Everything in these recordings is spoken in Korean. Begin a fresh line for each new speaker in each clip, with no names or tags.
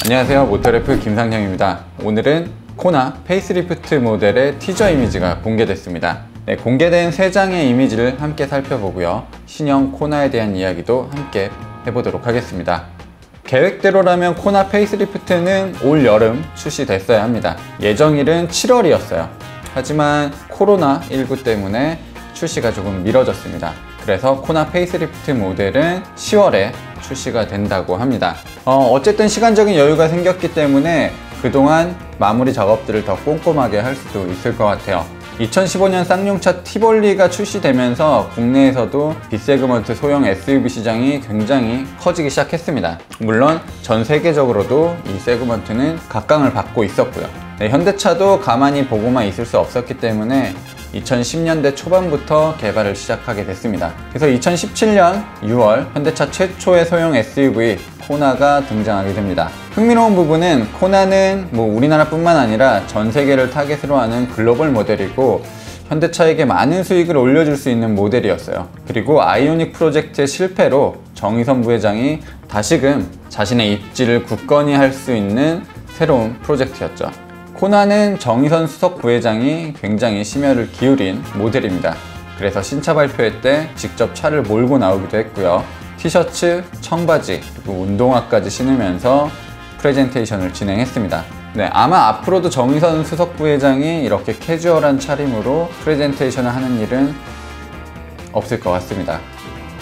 안녕하세요, 모터래프 김상영입니다. 오늘은 코나 페이스리프트 모델의 티저 이미지가 공개됐습니다. 공개된 3장의 이미지를 함께 살펴보고요, 신형 코나에 대한 이야기도 함께 해보도록 하겠습니다. 계획대로라면 코나 페이스리프트는 올 여름 출시됐어야 합니다. 예정일은 7월이었어요. 하지만 코로나19 때문에 출시가 조금 미뤄졌습니다. 그래서 코나 페이스리프트 모델은 10월에 출시가 된다고 합니다. 어쨌든 시간적인 여유가 생겼기 때문에 그동안 마무리 작업들을 더 꼼꼼하게 할 수도 있을 것 같아요. 2015년 쌍용차 티볼리가 출시되면서 국내에서도 B세그먼트 소형 SUV 시장이 굉장히 커지기 시작했습니다. 물론 전 세계적으로도 이 세그먼트는 각광을 받고 있었고요. 현대차도 가만히 보고만 있을 수 없었기 때문에 2010년대 초반부터 개발을 시작하게 됐습니다. 그래서 2017년 6월 현대차 최초의 소형 SUV 코나가 등장하게 됩니다. 흥미로운 부분은 코나는 우리나라뿐만 아니라 전 세계를 타겟으로 하는 글로벌 모델이고 현대차에게 많은 수익을 올려줄 수 있는 모델이었어요. 그리고 아이오닉 프로젝트의 실패로 정의선 부회장이 다시금 자신의 입지를 굳건히 할 수 있는 새로운 프로젝트였죠. 코나는 정의선 수석 부회장이 굉장히 심혈을 기울인 모델입니다. 그래서 신차 발표회 때 직접 차를 몰고 나오기도 했고요. 티셔츠, 청바지, 그리고 운동화까지 신으면서 프레젠테이션을 진행했습니다. 아마 앞으로도 정의선 수석 부회장이 이렇게 캐주얼한 차림으로 프레젠테이션을 하는 일은 없을 것 같습니다.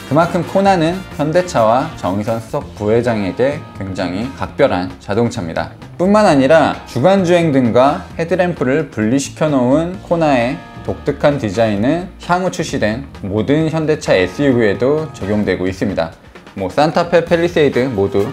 그만큼 코나는 현대차와 정의선 수석 부회장에게 굉장히 각별한 자동차입니다. 뿐만 아니라 주간주행 등과 헤드램프를 분리시켜 놓은 코나의 독특한 디자인은 향후 출시된 모든 현대차 SUV에도 적용되고 있습니다. 산타페, 팰리세이드 모두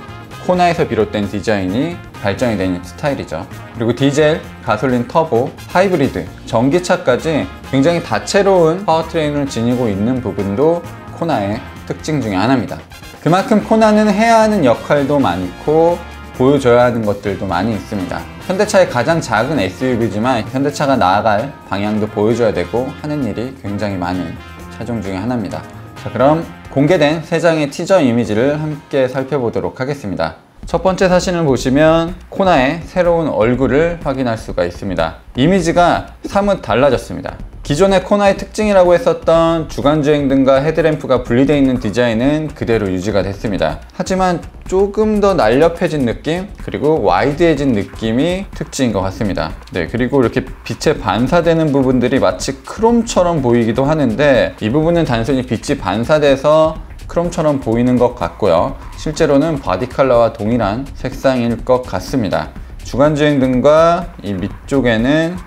코나에서 비롯된 디자인이 발전이 된 스타일이죠. 그리고 디젤, 가솔린 터보, 하이브리드, 전기차까지 굉장히 다채로운 파워트레인을 지니고 있는 부분도 코나의 특징 중에 하나입니다. 그만큼 코나는 해야 하는 역할도 많고 보여줘야 하는 것들도 많이 있습니다. 현대차의 가장 작은 SUV지만 현대차가 나아갈 방향도 보여줘야 되고 하는 일이 굉장히 많은 차종 중에 하나입니다. 자, 그럼 공개된 3장의 티저 이미지를 함께 살펴보도록 하겠습니다. 첫 번째 사진을 보시면 코나의 새로운 얼굴을 확인할 수가 있습니다. 이미지가 사뭇 달라졌습니다. 기존의 코나의 특징이라고 했었던 주간주행 등과 헤드램프가 분리되어 있는 디자인은 그대로 유지가 됐습니다. 하지만 조금 더 날렵해진 느낌, 그리고 와이드해진 느낌이 특징인 것 같습니다. 그리고 이렇게 빛에 반사되는 부분들이 마치 크롬처럼 보이기도 하는데 이 부분은 단순히 빛이 반사돼서 크롬처럼 보이는 것 같고요. 실제로는 바디 컬러와 동일한 색상일 것 같습니다. 주간주행 등과 이 밑쪽에는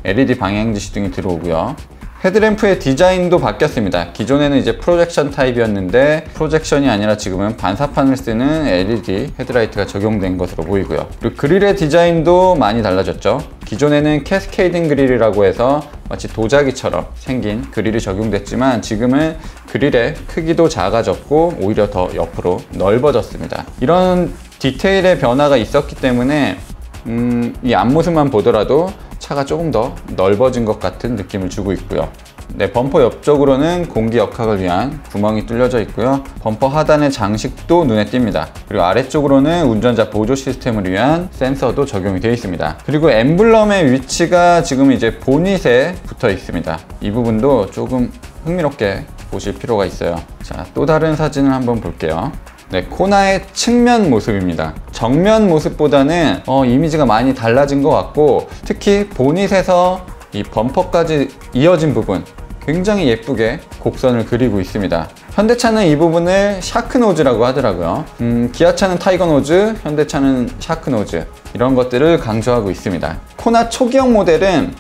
LED 방향지시 등이 들어오고요. 헤드램프의 디자인도 바뀌었습니다. 기존에는 이제 프로젝션 타입이었는데 프로젝션이 아니라 지금은 반사판을 쓰는 LED 헤드라이트가 적용된 것으로 보이고요. 그리고 그릴의 디자인도 많이 달라졌죠. 기존에는 캐스케이딩 그릴이라고 해서 마치 도자기처럼 생긴 그릴이 적용됐지만 지금은 그릴의 크기도 작아졌고 오히려 더 옆으로 넓어졌습니다. 이런 디테일의 변화가 있었기 때문에 이 앞모습만 보더라도 차가 조금 더 넓어진 것 같은 느낌을 주고 있고요. 범퍼 옆쪽으로는 공기 역학을 위한 구멍이 뚫려져 있고요. 범퍼 하단의 장식도 눈에 띕니다. 그리고 아래쪽으로는 운전자 보조 시스템을 위한 센서도 적용이 되어 있습니다. 그리고 엠블럼의 위치가 지금 이제 보닛에 붙어 있습니다. 이 부분도 조금 흥미롭게 보실 필요가 있어요. 자, 또 다른 사진을 한번 볼게요. 코나의 측면 모습입니다. 정면 모습보다는 이미지가 많이 달라진 것 같고 특히 보닛에서 이 범퍼까지 이어진 부분 굉장히 예쁘게 곡선을 그리고 있습니다. 현대차는 이 부분을 샤크노즈라고 하더라고요. 기아차는 타이거노즈, 현대차는 샤크노즈, 이런 것들을 강조하고 있습니다. 코나 초기형 모델은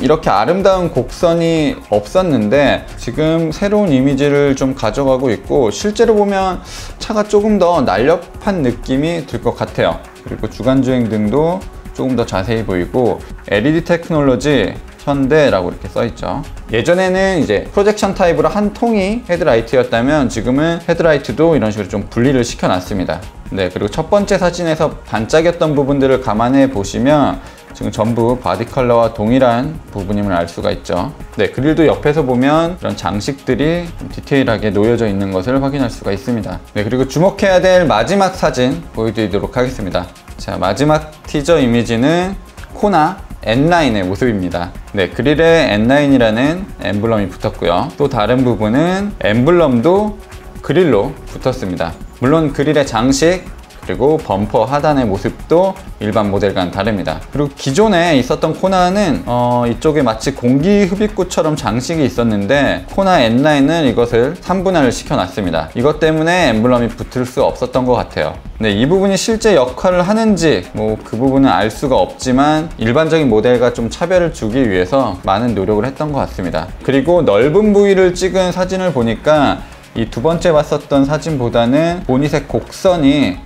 이렇게 아름다운 곡선이 없었는데 지금 새로운 이미지를 좀 가져가고 있고 실제로 보면 차가 조금 더 날렵한 느낌이 들 것 같아요. 그리고 주간주행 등도 조금 더 자세히 보이고 LED 테크놀로지 현대라고 이렇게 써있죠. 예전에는 이제 프로젝션 타입으로 한 통이 헤드라이트였다면 지금은 헤드라이트도 이런 식으로 좀 분리를 시켜놨습니다. 그리고 첫 번째 사진에서 반짝였던 부분들을 감안해 보시면 지금 전부 바디 컬러와 동일한 부분임을 알 수가 있죠. 그릴도 옆에서 보면 이런 장식들이 좀 디테일하게 놓여져 있는 것을 확인할 수가 있습니다. 그리고 주목해야 될 마지막 사진 보여드리도록 하겠습니다. 자, 마지막 티저 이미지는 코나 N9의 모습입니다. 네, 그릴에 N9이라는 엠블럼이 붙었고요. 또 다른 부분은 엠블럼도 그릴로 붙었습니다. 물론 그릴의 장식 그리고 범퍼 하단의 모습도 일반 모델과는 다릅니다. 그리고 기존에 있었던 코나는 이쪽에 마치 공기 흡입구처럼 장식이 있었는데 코나 N9은 이것을 3분할을 시켜놨습니다. 이것 때문에 엠블럼이 붙을 수 없었던 것 같아요. 네, 이 부분이 실제 역할을 하는지 그 부분은 알 수가 없지만 일반적인 모델과 좀 차별을 주기 위해서 많은 노력을 했던 것 같습니다. 그리고 넓은 부위를 찍은 사진을 보니까 이 두 번째 봤었던 사진보다는 보닛의 곡선이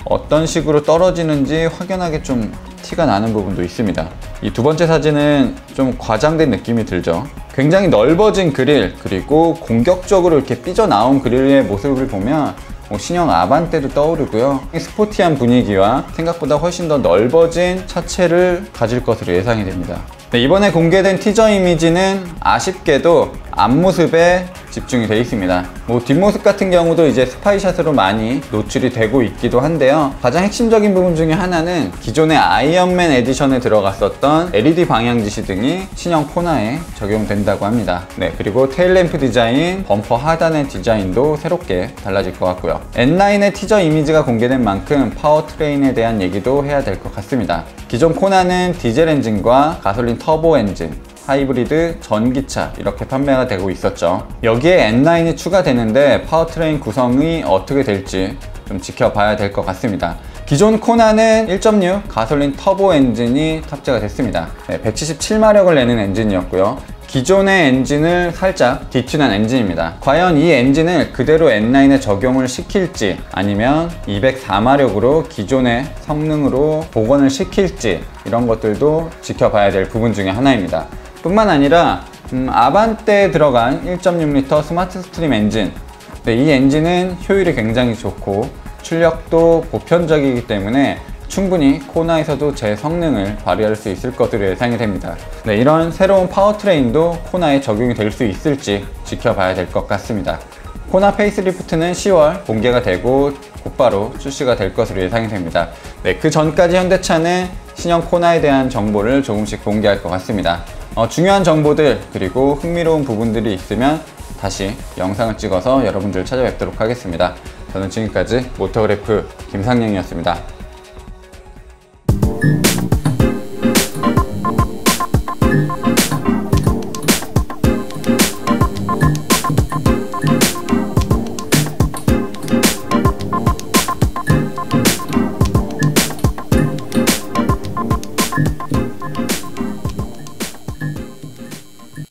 어떤 식으로 떨어지는지 확연하게 좀 티가 나는 부분도 있습니다. 이 두 번째 사진은 좀 과장된 느낌이 들죠. 굉장히 넓어진 그릴, 그리고 공격적으로 이렇게 삐져나온 그릴의 모습을 보면 신형 아반떼도 떠오르고요. 스포티한 분위기와 생각보다 훨씬 더 넓어진 차체를 가질 것으로 예상이 됩니다. 네, 이번에 공개된 티저 이미지는 아쉽게도 앞모습에 집중이 되어 있습니다. 뒷모습 같은 경우도 이제 스파이샷으로 많이 노출이 되고 있기도 한데요. 가장 핵심적인 부분 중에 하나는 기존의 아이언맨 에디션에 들어갔었던 LED 방향 지시등이 신형 코나에 적용된다고 합니다. 네, 그리고 테일램프 디자인, 범퍼 하단의 디자인도 새롭게 달라질 것 같고요. N9의 티저 이미지가 공개된 만큼 파워트레인에 대한 얘기도 해야 될 것 같습니다. 기존 코나는 디젤 엔진과 가솔린 터보 엔진, 하이브리드, 전기차 이렇게 판매가 되고 있었죠. 여기에 N9이 추가되는데 파워트레인 구성이 어떻게 될지 좀 지켜봐야 될 것 같습니다. 기존 코나는 1.6 가솔린 터보 엔진이 탑재가 됐습니다. 177마력을 내는 엔진이었고요. 기존의 엔진을 살짝 뒤튜난 엔진입니다. 과연 이 엔진을 그대로 N9에 적용을 시킬지 아니면 204마력으로 기존의 성능으로 복원을 시킬지 이런 것들도 지켜봐야 될 부분 중에 하나입니다. 뿐만 아니라 아반떼에 들어간 1.6L 스마트 스트림 엔진, 이 엔진은 효율이 굉장히 좋고 출력도 보편적이기 때문에 충분히 코나에서도 제 성능을 발휘할 수 있을 것으로 예상이 됩니다. 네, 이런 새로운 파워트레인도 코나에 적용이 될 수 있을지 지켜봐야 될 것 같습니다. 코나 페이스리프트는 10월 공개가 되고 곧바로 출시가 될 것으로 예상이 됩니다. 네, 그 전까지 현대차는 신형 코나에 대한 정보를 조금씩 공개할 것 같습니다. 중요한 정보들 그리고 흥미로운 부분들이 있으면 다시 영상을 찍어서 여러분들 찾아뵙도록 하겠습니다. 저는 지금까지 모터그래프 김상영이었습니다.